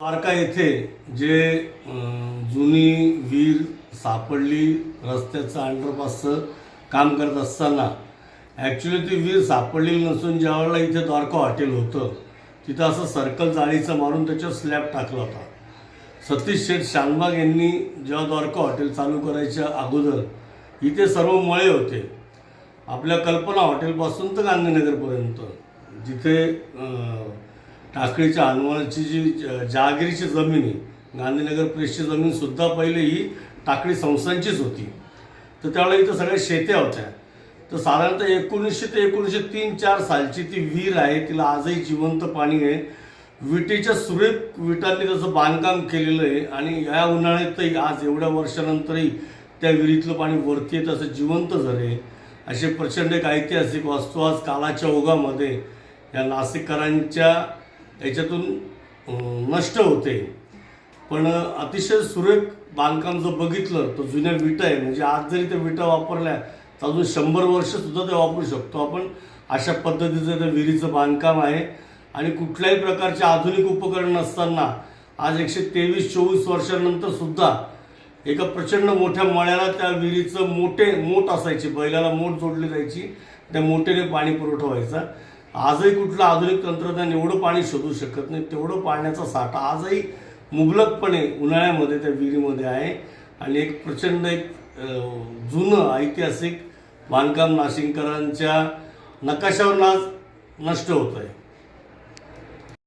द्वारका येथे जे जुनी विहीर सापडली रस्त्याचं अंडरपासचं काम करत असताना ॲक्च्युली ती विहीर सापडलेली नसून ज्यावेळेला इथे द्वारका हॉटेल होतं तिथं असं सर्कल जाळीचं मारून त्याच्यावर स्लॅब टाकला होता. सतीश शेठ शानबाग यांनी जेव्हा द्वारका हॉटेल चालू करायच्या अगोदर इथे सर्व मळे होते. आपल्या कल्पना हॉटेलपासून तर गांधीनगरपर्यंत जिथे टाकळीच्या हनुमानाची जी जहागिरीची जमीन आहे, गांधीनगर प्रेसची जमीनसुद्धा पहिले ही टाकळी संस्थांचीच होती. तर त्यावेळेला इथं सगळ्या शेत्या होत्या. तर साधारणतः 1900 ते 1903-4 सालची ती विहीर आहे. तिला आजही जिवंत पाणी आहे. विटेच्या सुरेख विटांनी त्याचं बांधकाम केलेलं आहे आणि या उन्हाळ्यातही आज एवढ्या वर्षानंतरही त्या विहिरीतलं पाणी वरती येत असं जिवंत झाले. असे प्रचंड एक ऐतिहासिक वास्तू आज काळाच्या ओघामध्ये या नाशिककरांच्या याच्यातून नष्ट होते. पण अतिशय सुरेख बांधकाम जर बघितलं तर जुन्या विटा आहे. म्हणजे आज जरी त्या विटा वापरल्या तर अजून 100 वर्षसुद्धा ते वापरू शकतो आपण. अशा पद्धतीचं त्या विहिरीचं बांधकाम आहे आणि कुठल्याही प्रकारचे आधुनिक उपकरण नसताना आज 123-24 वर्षानंतर सुद्धा एका प्रचंड मोठ्या मळ्याला त्या विहिरीचं मोठ असायची, बैलाला मोठ जोडली जायची, त्या मोठेने पाणी पुरवठा व्हायचा. आजही कुठलं आधुनिक तंत्रज्ञान एवढं पाणी शोधू शकत नाही. तेवढं पाण्याचा साठा आजही मुबलकपणे उन्हाळ्यामध्ये त्या विहिरीमध्ये आहे आणि एक प्रचंड जुनं ऐतिहासिक बांधकाम नाशिककरांच्या नकाशावरून आज नष्ट होत आहे.